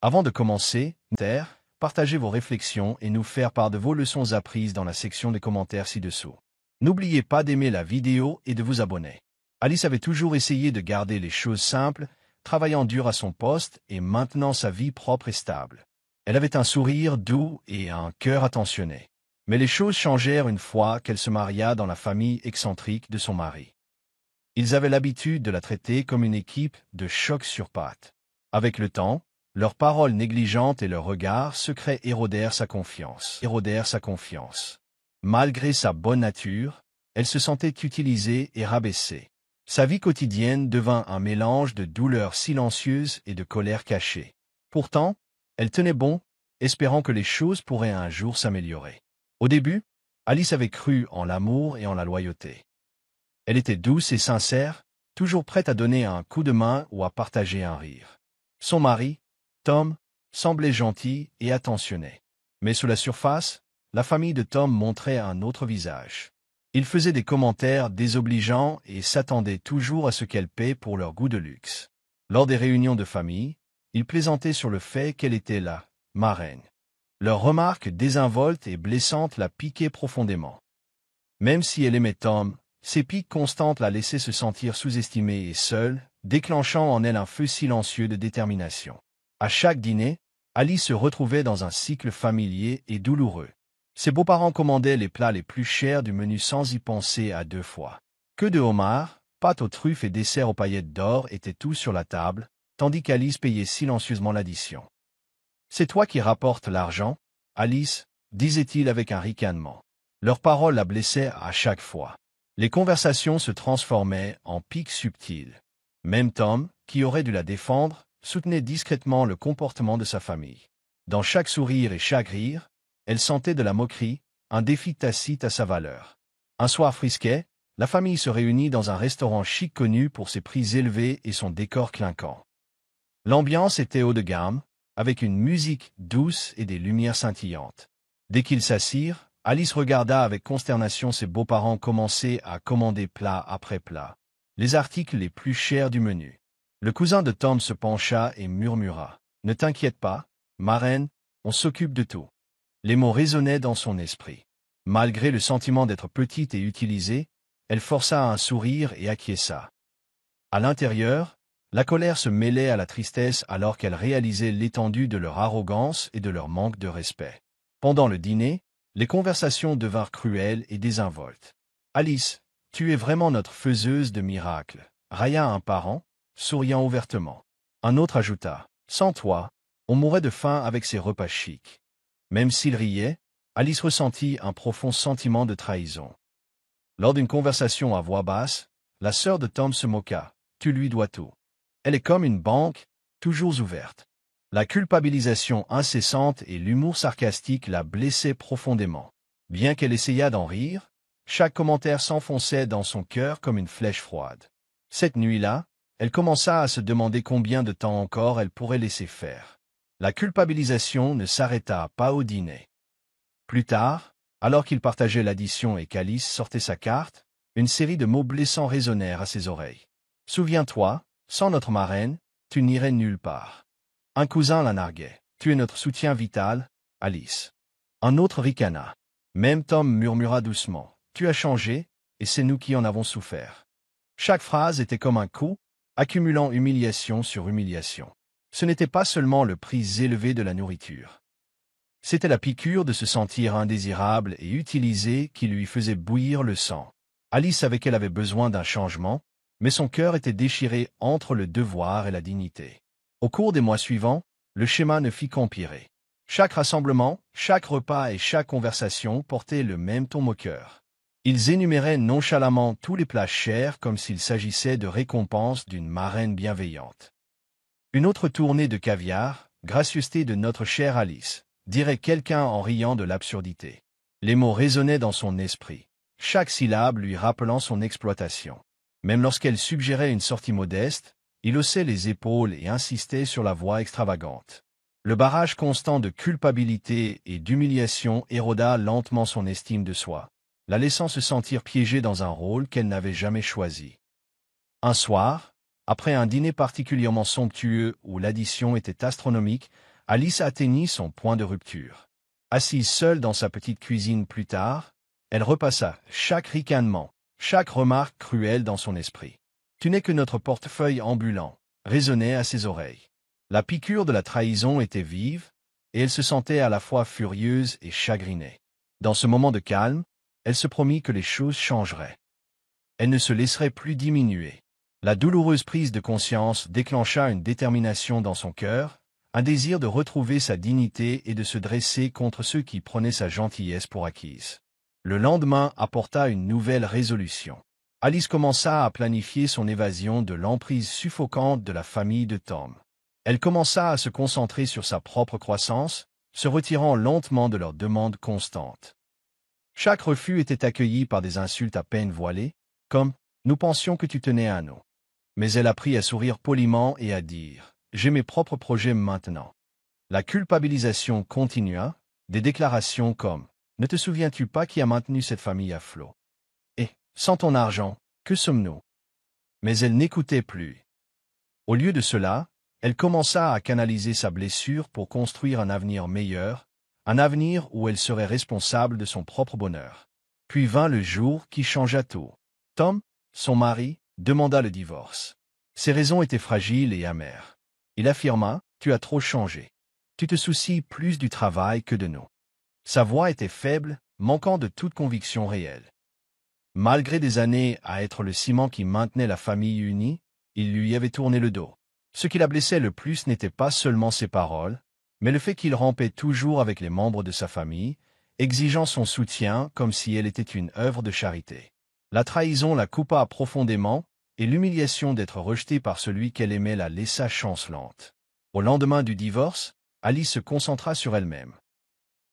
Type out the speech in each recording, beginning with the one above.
Avant de commencer, partagez vos réflexions et nous faire part de vos leçons apprises dans la section des commentaires ci-dessous. N'oubliez pas d'aimer la vidéo et de vous abonner. Alice avait toujours essayé de garder les choses simples, travaillant dur à son poste et maintenant sa vie propre et stable. Elle avait un sourire doux et un cœur attentionné. Mais les choses changèrent une fois qu'elle se maria dans la famille excentrique de son mari. Ils avaient l'habitude de la traiter comme une équipe de choc sur pattes. Avec le temps, leurs paroles négligentes et leurs regards secrets érodèrent sa confiance. Malgré sa bonne nature, elle se sentait utilisée et rabaissée. Sa vie quotidienne devint un mélange de douleurs silencieuses et de colère cachée. Pourtant, elle tenait bon, espérant que les choses pourraient un jour s'améliorer. Au début, Alice avait cru en l'amour et en la loyauté. Elle était douce et sincère, toujours prête à donner un coup de main ou à partager un rire. Son mari, Tom, semblait gentil et attentionné. Mais sous la surface, la famille de Tom montrait un autre visage. Il faisait des commentaires désobligeants et s'attendait toujours à ce qu'elle paie pour leur goût de luxe. Lors des réunions de famille, il plaisantait sur le fait qu'elle était la marraine. Leurs remarques désinvoltes et blessantes la piquaient profondément. Même si elle aimait Tom, ses piques constantes la laissaient se sentir sous-estimée et seule, déclenchant en elle un feu silencieux de détermination. À chaque dîner, Alice se retrouvait dans un cycle familier et douloureux. Ses beaux-parents commandaient les plats les plus chers du menu sans y penser à deux fois. Que de homards, pâtes aux truffes et desserts aux paillettes d'or étaient tous sur la table, tandis qu'Alice payait silencieusement l'addition. « C'est toi qui rapportes l'argent, Alice » disait-il avec un ricanement. Leurs paroles la blessaient à chaque fois. Les conversations se transformaient en piques subtiles. Même Tom, qui aurait dû la défendre, soutenait discrètement le comportement de sa famille. Dans chaque sourire et chaque rire, elle sentait de la moquerie, un défi tacite à sa valeur. Un soir frisquet, la famille se réunit dans un restaurant chic connu pour ses prix élevés et son décor clinquant. L'ambiance était haut de gamme, avec une musique douce et des lumières scintillantes. Dès qu'ils s'assirent, Alice regarda avec consternation ses beaux-parents commencer à commander plat après plat, les articles les plus chers du menu. Le cousin de Tom se pencha et murmura « Ne t'inquiète pas, marraine, on s'occupe de tout ». Les mots résonnaient dans son esprit. Malgré le sentiment d'être petite et utilisée, elle força un sourire et acquiesça. À l'intérieur, la colère se mêlait à la tristesse alors qu'elle réalisait l'étendue de leur arrogance et de leur manque de respect. Pendant le dîner, les conversations devinrent cruelles et désinvoltes. « Alice, tu es vraiment notre faiseuse de miracles », railla un parent, souriant ouvertement. Un autre ajouta « Sans toi, on mourrait de faim avec ces repas chics ». Même s'il riait, Alice ressentit un profond sentiment de trahison. Lors d'une conversation à voix basse, la sœur de Tom se moqua « Tu lui dois tout. Elle est comme une banque, toujours ouverte ». La culpabilisation incessante et l'humour sarcastique la blessaient profondément. Bien qu'elle essayât d'en rire, chaque commentaire s'enfonçait dans son cœur comme une flèche froide. Cette nuit-là, elle commença à se demander combien de temps encore elle pourrait laisser faire. La culpabilisation ne s'arrêta pas au dîner. Plus tard, alors qu'ils partageaient l'addition et qu'Alice sortait sa carte, une série de mots blessants résonnèrent à ses oreilles. « Souviens-toi, sans notre marraine, tu n'irais nulle part. » Un cousin la narguait. « Tu es notre soutien vital, Alice. » Un autre ricana. Même Tom murmura doucement. « Tu as changé, et c'est nous qui en avons souffert. » Chaque phrase était comme un coup, accumulant humiliation sur humiliation. Ce n'était pas seulement le prix élevé de la nourriture. C'était la piqûre de se sentir indésirable et utilisé qui lui faisait bouillir le sang. Alice savait qu'elle avait besoin d'un changement, mais son cœur était déchiré entre le devoir et la dignité. Au cours des mois suivants, le schéma ne fit qu'empirer. Chaque rassemblement, chaque repas et chaque conversation portaient le même ton moqueur. Ils énuméraient nonchalamment tous les plats chers comme s'il s'agissait de récompenses d'une marraine bienveillante. Une autre tournée de caviar, gracieuseté de notre chère Alice, dirait quelqu'un en riant de l'absurdité. Les mots résonnaient dans son esprit, chaque syllabe lui rappelant son exploitation. Même lorsqu'elle suggérait une sortie modeste, il haussait les épaules et insistait sur la voix extravagante. Le barrage constant de culpabilité et d'humiliation éroda lentement son estime de soi, la laissant se sentir piégée dans un rôle qu'elle n'avait jamais choisi. Un soir, après un dîner particulièrement somptueux où l'addition était astronomique, Alice atteignit son point de rupture. Assise seule dans sa petite cuisine plus tard, elle repassa chaque ricanement, chaque remarque cruelle dans son esprit. « Tu n'es que notre portefeuille ambulant », résonnait à ses oreilles. La piqûre de la trahison était vive, et elle se sentait à la fois furieuse et chagrinée. Dans ce moment de calme, elle se promit que les choses changeraient. Elle ne se laisserait plus diminuer. La douloureuse prise de conscience déclencha une détermination dans son cœur, un désir de retrouver sa dignité et de se dresser contre ceux qui prenaient sa gentillesse pour acquise. Le lendemain apporta une nouvelle résolution. Alice commença à planifier son évasion de l'emprise suffocante de la famille de Tom. Elle commença à se concentrer sur sa propre croissance, se retirant lentement de leurs demandes constantes. Chaque refus était accueilli par des insultes à peine voilées, comme « Nous pensions que tu tenais à nous ». Mais elle apprit à sourire poliment et à dire « J'ai mes propres projets maintenant ». La culpabilisation continua, des déclarations comme « Ne te souviens-tu pas qui a maintenu cette famille à flot ? Et, sans ton argent, que sommes-nous » Mais elle n'écoutait plus. Au lieu de cela, elle commença à canaliser sa blessure pour construire un avenir meilleur, un avenir où elle serait responsable de son propre bonheur. Puis vint le jour qui changea tout. Tom, son mari, demanda le divorce. Ses raisons étaient fragiles et amères. Il affirma « Tu as trop changé. Tu te soucies plus du travail que de nous. » Sa voix était faible, manquant de toute conviction réelle. Malgré des années à être le ciment qui maintenait la famille unie, il lui avait tourné le dos. Ce qui la blessait le plus n'était pas seulement ses paroles, mais le fait qu'il rampait toujours avec les membres de sa famille, exigeant son soutien comme si elle était une œuvre de charité. La trahison la coupa profondément, et l'humiliation d'être rejetée par celui qu'elle aimait la laissa chancelante. Au lendemain du divorce, Alice se concentra sur elle-même.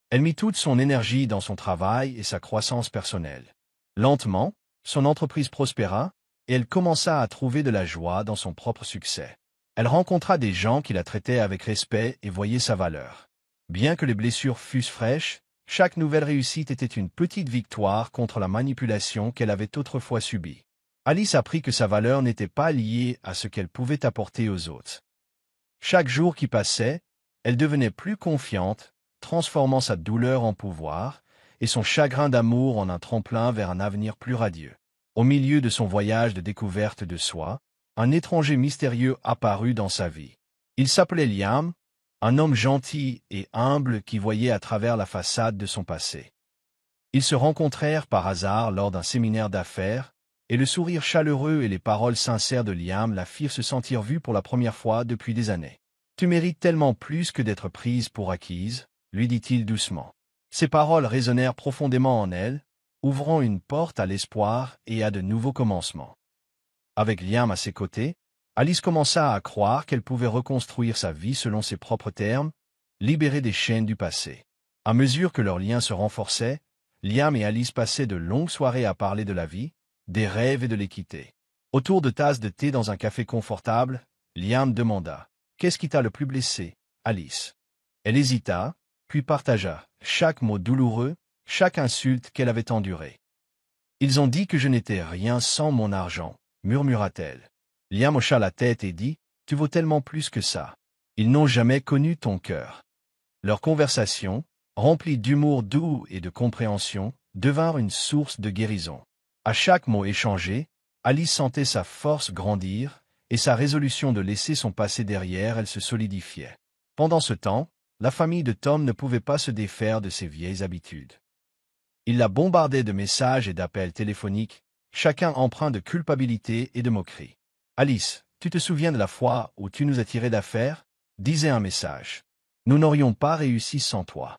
Elle mit toute son énergie dans son travail et sa croissance personnelle. Lentement, son entreprise prospéra, et elle commença à trouver de la joie dans son propre succès. Elle rencontra des gens qui la traitaient avec respect et voyaient sa valeur. Bien que les blessures fussent fraîches, chaque nouvelle réussite était une petite victoire contre la manipulation qu'elle avait autrefois subie. Alice apprit que sa valeur n'était pas liée à ce qu'elle pouvait apporter aux autres. Chaque jour qui passait, elle devenait plus confiante, transformant sa douleur en pouvoir, et son chagrin d'amour en un tremplin vers un avenir plus radieux. Au milieu de son voyage de découverte de soi, un étranger mystérieux apparut dans sa vie. Il s'appelait Liam, un homme gentil et humble qui voyait à travers la façade de son passé. Ils se rencontrèrent par hasard lors d'un séminaire d'affaires, et le sourire chaleureux et les paroles sincères de Liam la firent se sentir vue pour la première fois depuis des années. « Tu mérites tellement plus que d'être prise pour acquise », lui dit-il doucement. Ces paroles résonnèrent profondément en elle, ouvrant une porte à l'espoir et à de nouveaux commencements. Avec Liam à ses côtés, Alice commença à croire qu'elle pouvait reconstruire sa vie selon ses propres termes, libérée des chaînes du passé. À mesure que leurs liens se renforçaient, Liam et Alice passaient de longues soirées à parler de la vie, des rêves et de l'équité. Autour de tasses de thé dans un café confortable, Liam demanda « Qu'est-ce qui t'a le plus blessé, Alice ?» Elle hésita, puis partagea chaque mot douloureux, chaque insulte qu'elle avait endurée. « Ils ont dit que je n'étais rien sans mon argent, » murmura-t-elle. Liam hocha la tête et dit « Tu vaux tellement plus que ça. Ils n'ont jamais connu ton cœur. » Leur conversation, remplie d'humour doux et de compréhension, devinrent une source de guérison. À chaque mot échangé, Alice sentait sa force grandir, et sa résolution de laisser son passé derrière elle se solidifiait. Pendant ce temps, la famille de Tom ne pouvait pas se défaire de ses vieilles habitudes. Il la bombardait de messages et d'appels téléphoniques, chacun empreint de culpabilité et de moquerie. « Alice, tu te souviens de la fois où tu nous as tiré d'affaire ?» disait un message. « Nous n'aurions pas réussi sans toi. »«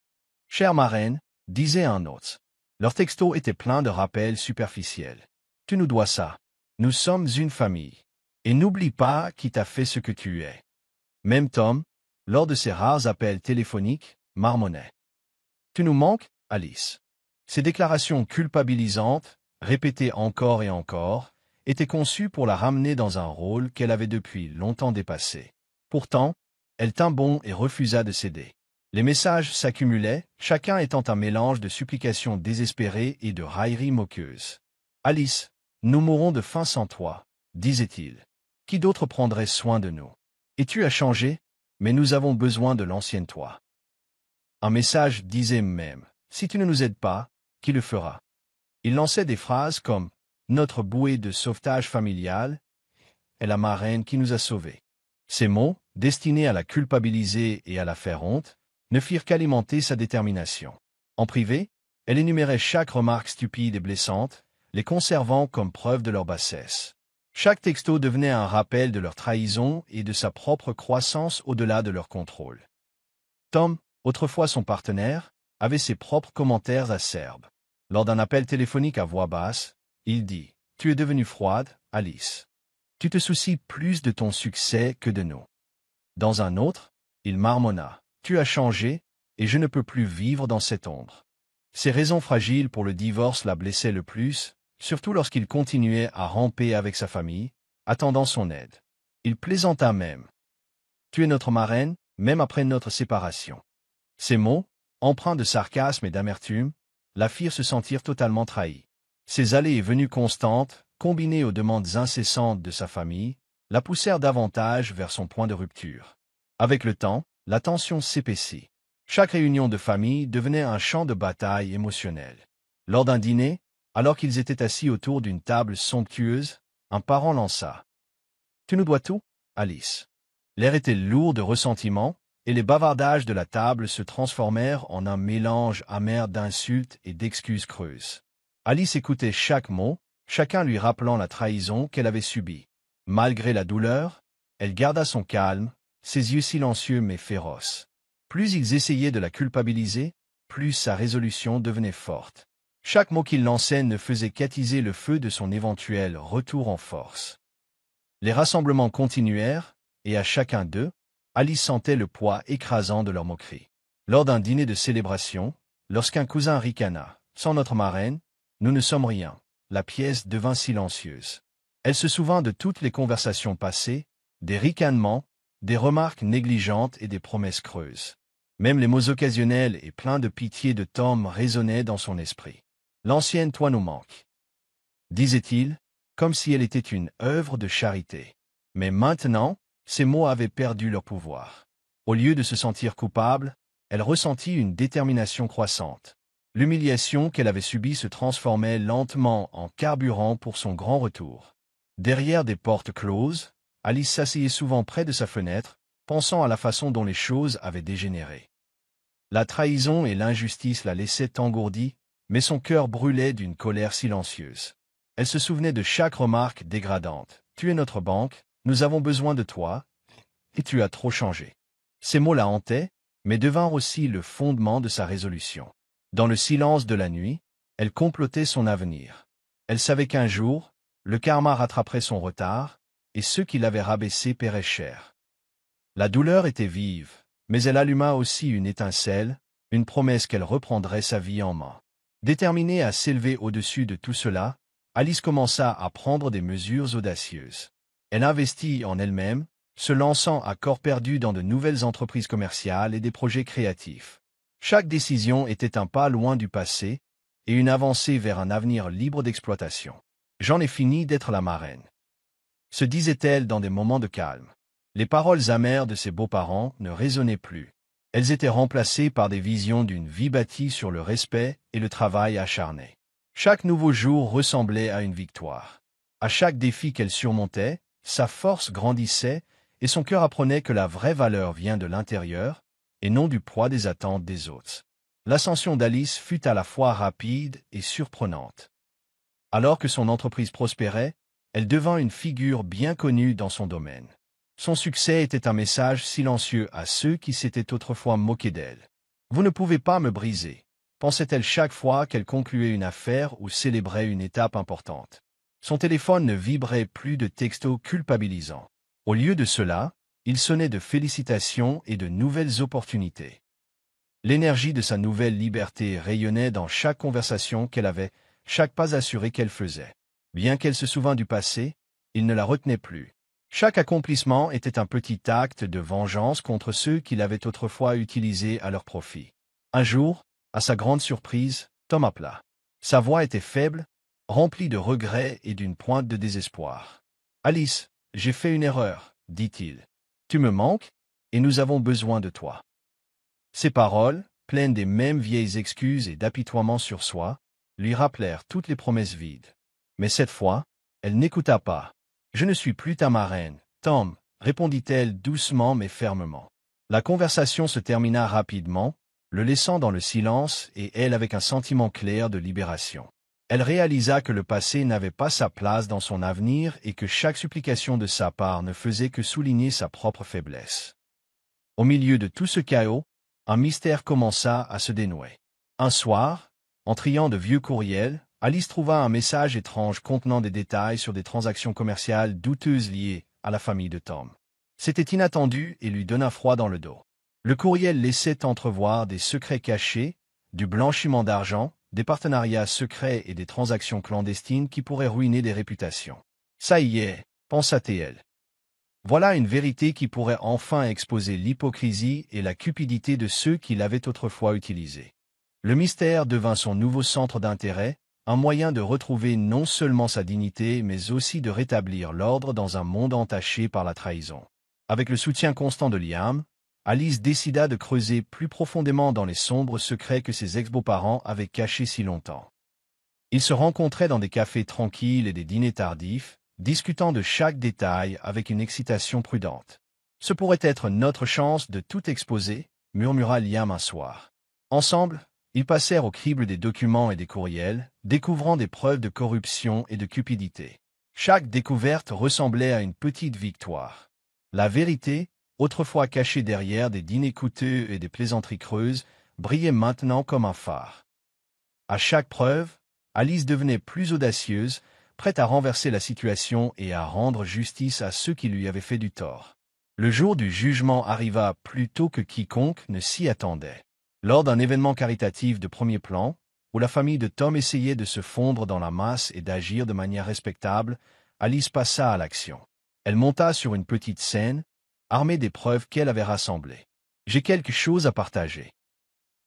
Chère marraine » disait un autre. Leurs textos étaient pleins de rappels superficiels. « Tu nous dois ça. Nous sommes une famille. Et n'oublie pas qui t'a fait ce que tu es. » Même Tom, lors de ses rares appels téléphoniques, marmonnait. « Tu nous manques, Alice. » Ces déclarations culpabilisantes, répétées encore et encore, étaient conçues pour la ramener dans un rôle qu'elle avait depuis longtemps dépassé. Pourtant, elle tint bon et refusa de céder. Les messages s'accumulaient, chacun étant un mélange de supplications désespérées et de railleries moqueuses. « Alice, nous mourrons de faim sans toi, » disait-il. « Qui d'autre prendrait soin de nous? Et tu as changé? mais nous avons besoin de l'ancienne toi. Un message disait même, si tu ne nous aides pas, qui le fera? Il lançait des phrases comme notre bouée de sauvetage familial est la marraine qui nous a sauvés. Ces mots, destinés à la culpabiliser et à la faire honte, ne firent qu'alimenter sa détermination. En privé, elle énumérait chaque remarque stupide et blessante, les conservant comme preuve de leur bassesse. Chaque texto devenait un rappel de leur trahison et de sa propre croissance au-delà de leur contrôle. Tom, autrefois son partenaire, avait ses propres commentaires acerbes. Lors d'un appel téléphonique à voix basse, il dit « Tu es devenue froide, Alice. Tu te soucies plus de ton succès que de nous. » Dans un autre, il marmonna « Tu as changé, et je ne peux plus vivre dans cette ombre. » Ces raisons fragiles pour le divorce la blessaient le plus, surtout lorsqu'il continuait à ramper avec sa famille, attendant son aide. Il plaisanta même. « Tu es notre marraine, même après notre séparation. » Ces mots, empreints de sarcasme et d'amertume, la firent se sentir totalement trahie. Ses allées et venues constantes, combinées aux demandes incessantes de sa famille, la poussèrent davantage vers son point de rupture. Avec le temps, la tension s'épaissit. Chaque réunion de famille devenait un champ de bataille émotionnel. Lors d'un dîner, alors qu'ils étaient assis autour d'une table somptueuse, un parent lança « Tu nous dois tout, Alice. » L'air était lourd de ressentiment, et les bavardages de la table se transformèrent en un mélange amer d'insultes et d'excuses creuses. Alice écoutait chaque mot, chacun lui rappelant la trahison qu'elle avait subie. Malgré la douleur, elle garda son calme, ses yeux silencieux mais féroces. Plus ils essayaient de la culpabiliser, plus sa résolution devenait forte. Chaque mot qu'il lançait ne faisait qu'attiser le feu de son éventuel retour en force. Les rassemblements continuèrent, et à chacun d'eux, Alice sentait le poids écrasant de leurs moqueries. Lors d'un dîner de célébration, lorsqu'un cousin ricana « Sans notre marraine, nous ne sommes rien », la pièce devint silencieuse. Elle se souvint de toutes les conversations passées, des ricanements, des remarques négligentes et des promesses creuses. Même les mots occasionnels et pleins de pitié de Tom résonnaient dans son esprit. « L'ancienne toi nous manque », disait-il, comme si elle était une œuvre de charité. Mais maintenant, ces mots avaient perdu leur pouvoir. Au lieu de se sentir coupable, elle ressentit une détermination croissante. L'humiliation qu'elle avait subie se transformait lentement en carburant pour son grand retour. Derrière des portes closes, Alice s'asseyait souvent près de sa fenêtre, pensant à la façon dont les choses avaient dégénéré. La trahison et l'injustice la laissaient engourdie, mais son cœur brûlait d'une colère silencieuse. Elle se souvenait de chaque remarque dégradante. « Tu es notre banque, nous avons besoin de toi, et tu as trop changé. » Ces mots la hantaient, mais devinrent aussi le fondement de sa résolution. Dans le silence de la nuit, elle complotait son avenir. Elle savait qu'un jour, le karma rattraperait son retard, et ceux qui l'avaient rabaissé paieraient cher. La douleur était vive, mais elle alluma aussi une étincelle, une promesse qu'elle reprendrait sa vie en main. Déterminée à s'élever au-dessus de tout cela, Alice commença à prendre des mesures audacieuses. Elle investit en elle-même, se lançant à corps perdu dans de nouvelles entreprises commerciales et des projets créatifs. Chaque décision était un pas loin du passé et une avancée vers un avenir libre d'exploitation. « J'en ai fini d'être la marraine », se disait-elle dans des moments de calme. Les paroles amères de ses beaux-parents ne résonnaient plus. Elles étaient remplacées par des visions d'une vie bâtie sur le respect et le travail acharné. Chaque nouveau jour ressemblait à une victoire. À chaque défi qu'elle surmontait, sa force grandissait et son cœur apprenait que la vraie valeur vient de l'intérieur et non du poids des attentes des autres. L'ascension d'Alice fut à la fois rapide et surprenante. Alors que son entreprise prospérait, elle devint une figure bien connue dans son domaine. Son succès était un message silencieux à ceux qui s'étaient autrefois moqués d'elle. « Vous ne pouvez pas me briser », pensait-elle chaque fois qu'elle concluait une affaire ou célébrait une étape importante. Son téléphone ne vibrait plus de textos culpabilisants. Au lieu de cela, il sonnait de félicitations et de nouvelles opportunités. L'énergie de sa nouvelle liberté rayonnait dans chaque conversation qu'elle avait, chaque pas assuré qu'elle faisait. Bien qu'elle se souvînt du passé, il ne la retenait plus. Chaque accomplissement était un petit acte de vengeance contre ceux qui l'avaient autrefois utilisé à leur profit. Un jour, à sa grande surprise, Tom appela. Sa voix était faible, remplie de regrets et d'une pointe de désespoir. « Alice, j'ai fait une erreur, dit-il. Tu me manques, et nous avons besoin de toi. » Ces paroles, pleines des mêmes vieilles excuses et d'apitoiement sur soi, lui rappelèrent toutes les promesses vides. Mais cette fois, elle n'écouta pas. « Je ne suis plus ta marraine, Tom, » répondit-elle doucement mais fermement. La conversation se termina rapidement, le laissant dans le silence et elle avec un sentiment clair de libération. Elle réalisa que le passé n'avait pas sa place dans son avenir et que chaque supplication de sa part ne faisait que souligner sa propre faiblesse. Au milieu de tout ce chaos, un mystère commença à se dénouer. Un soir, en triant de vieux courriels, Alice trouva un message étrange contenant des détails sur des transactions commerciales douteuses liées à la famille de Tom. C'était inattendu et lui donna froid dans le dos. Le courriel laissait entrevoir des secrets cachés, du blanchiment d'argent, des partenariats secrets et des transactions clandestines qui pourraient ruiner des réputations. « Ça y est, » pensa-t-elle. Voilà une vérité qui pourrait enfin exposer l'hypocrisie et la cupidité de ceux qui l'avaient autrefois utilisée. Le mystère devint son nouveau centre d'intérêt, un moyen de retrouver non seulement sa dignité mais aussi de rétablir l'ordre dans un monde entaché par la trahison. Avec le soutien constant de Liam, Alice décida de creuser plus profondément dans les sombres secrets que ses ex-beaux-parents avaient cachés si longtemps. Ils se rencontraient dans des cafés tranquilles et des dîners tardifs, discutant de chaque détail avec une excitation prudente. « Ce pourrait être notre chance de tout exposer, » murmura Liam un soir. Ensemble, ils passèrent au crible des documents et des courriels, découvrant des preuves de corruption et de cupidité. Chaque découverte ressemblait à une petite victoire. La vérité, autrefois cachée derrière des dîners coûteux et des plaisanteries creuses, brillait maintenant comme un phare. À chaque preuve, Alice devenait plus audacieuse, prête à renverser la situation et à rendre justice à ceux qui lui avaient fait du tort. Le jour du jugement arriva plus tôt que quiconque ne s'y attendait. Lors d'un événement caritatif de premier plan, où la famille de Tom essayait de se fondre dans la masse et d'agir de manière respectable, Alice passa à l'action. Elle monta sur une petite scène, armée des preuves qu'elle avait rassemblées. « J'ai quelque chose à partager, »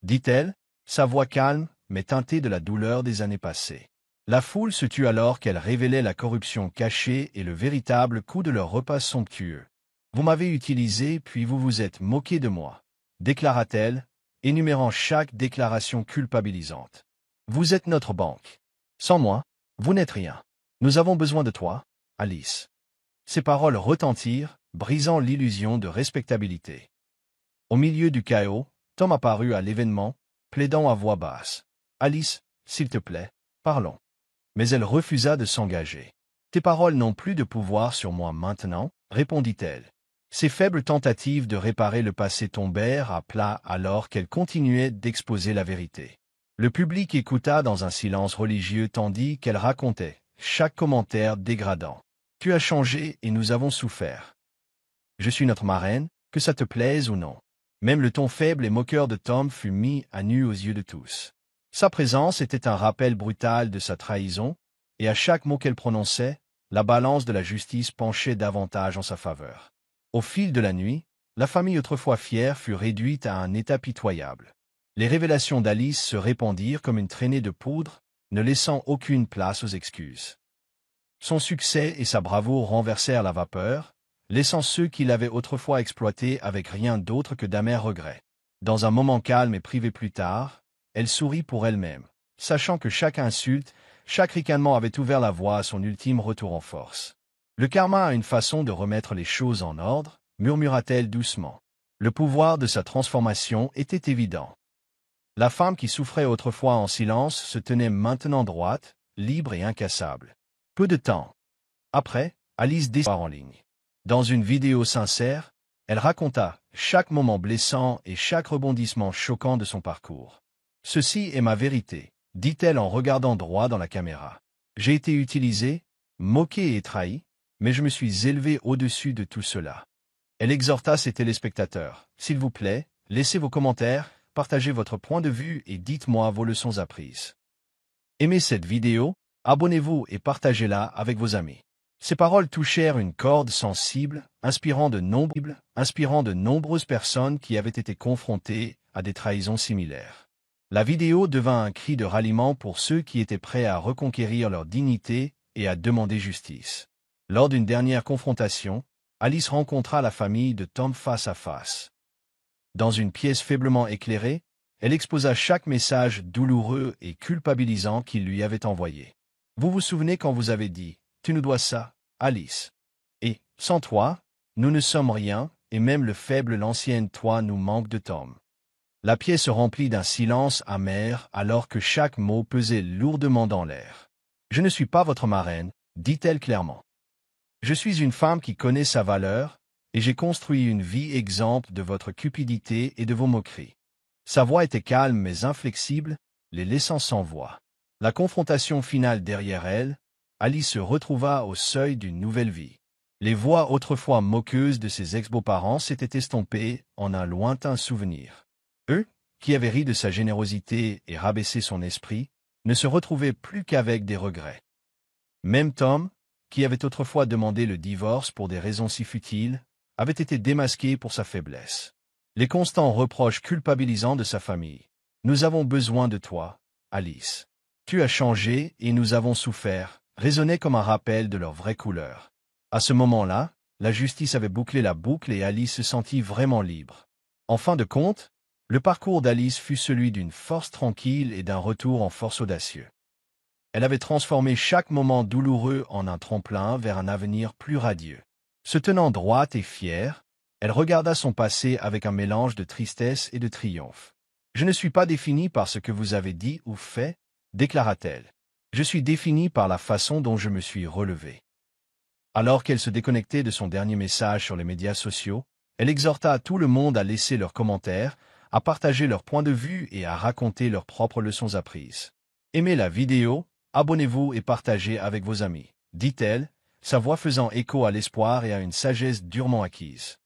dit-elle, sa voix calme mais teintée de la douleur des années passées. La foule se tut alors qu'elle révélait la corruption cachée et le véritable coût de leur repas somptueux. « Vous m'avez utilisé puis vous vous êtes moqué de moi, » déclara-t-elle, énumérant chaque déclaration culpabilisante. « Vous êtes notre banque. Sans moi, vous n'êtes rien. Nous avons besoin de toi, Alice. » Ces paroles retentirent, brisant l'illusion de respectabilité. Au milieu du chaos, Tom apparut à l'événement, plaidant à voix basse. « Alice, s'il te plaît, parlons. » Mais elle refusa de s'engager. « Tes paroles n'ont plus de pouvoir sur moi maintenant, » répondit-elle. Ses faibles tentatives de réparer le passé tombèrent à plat alors qu'elle continuait d'exposer la vérité. Le public écouta dans un silence religieux tandis qu'elle racontait chaque commentaire dégradant. « Tu as changé et nous avons souffert. Je suis notre marraine, que ça te plaise ou non. » Même le ton faible et moqueur de Tom fut mis à nu aux yeux de tous. Sa présence était un rappel brutal de sa trahison, et à chaque mot qu'elle prononçait, la balance de la justice penchait davantage en sa faveur. Au fil de la nuit, la famille autrefois fière fut réduite à un état pitoyable. Les révélations d'Alice se répandirent comme une traînée de poudre, ne laissant aucune place aux excuses. Son succès et sa bravoure renversèrent la vapeur, laissant ceux qui l'avaient autrefois exploité avec rien d'autre que d'amers regrets. Dans un moment calme et privé plus tard, elle sourit pour elle-même, sachant que chaque insulte, chaque ricanement avait ouvert la voie à son ultime retour en force. « Le karma a une façon de remettre les choses en ordre, » murmura-t-elle doucement. Le pouvoir de sa transformation était évident. La femme qui souffrait autrefois en silence se tenait maintenant droite, libre et incassable. Peu de temps après, Alice décida en ligne. Dans une vidéo sincère, elle raconta chaque moment blessant et chaque rebondissement choquant de son parcours. « Ceci est ma vérité, » dit-elle en regardant droit dans la caméra. « J'ai été utilisée, moquée et trahie, mais je me suis élevée au-dessus de tout cela. » Elle exhorta ses téléspectateurs. « S'il vous plaît, laissez vos commentaires, partagez votre point de vue et dites-moi vos leçons apprises. Aimez cette vidéo, abonnez-vous et partagez-la avec vos amis. » Ces paroles touchèrent une corde sensible, inspirant de nombreuses personnes qui avaient été confrontées à des trahisons similaires. La vidéo devint un cri de ralliement pour ceux qui étaient prêts à reconquérir leur dignité et à demander justice. Lors d'une dernière confrontation, Alice rencontra la famille de Tom face à face. Dans une pièce faiblement éclairée, elle exposa chaque message douloureux et culpabilisant qu'il lui avait envoyé. Vous vous souvenez quand vous avez dit « Tu nous dois ça, Alice. Et, sans toi, nous ne sommes rien, et même le faible l'ancienne toi nous manque de Tom. » La pièce se remplit d'un silence amer alors que chaque mot pesait lourdement dans l'air. « Je ne suis pas votre marraine, dit-elle clairement. Je suis une femme qui connaît sa valeur, et j'ai construit une vie exempte de votre cupidité et de vos moqueries. » Sa voix était calme mais inflexible, les laissant sans voix. La confrontation finale derrière elle, Alice se retrouva au seuil d'une nouvelle vie. Les voix autrefois moqueuses de ses ex-beaux-parents s'étaient estompées en un lointain souvenir. Eux, qui avaient ri de sa générosité et rabaissé son esprit, ne se retrouvaient plus qu'avec des regrets. Même Tom, qui avait autrefois demandé le divorce pour des raisons si futiles, avait été démasqué pour sa faiblesse. Les constants reproches culpabilisants de sa famille. « Nous avons besoin de toi, Alice. Tu as changé et nous avons souffert » résonnaient comme un rappel de leur vraie couleur. À ce moment-là, la justice avait bouclé la boucle et Alice se sentit vraiment libre. En fin de compte, le parcours d'Alice fut celui d'une force tranquille et d'un retour en force audacieux. Elle avait transformé chaque moment douloureux en un tremplin vers un avenir plus radieux. Se tenant droite et fière, elle regarda son passé avec un mélange de tristesse et de triomphe. « Je ne suis pas définie par ce que vous avez dit ou fait, » déclara-t-elle. « Je suis définie par la façon dont je me suis relevée. » Alors qu'elle se déconnectait de son dernier message sur les médias sociaux, elle exhorta tout le monde à laisser leurs commentaires, à partager leurs points de vue et à raconter leurs propres leçons apprises. « Aimez la vidéo, abonnez-vous et partagez avec vos amis, » dit-elle, sa voix faisant écho à l'espoir et à une sagesse durement acquise.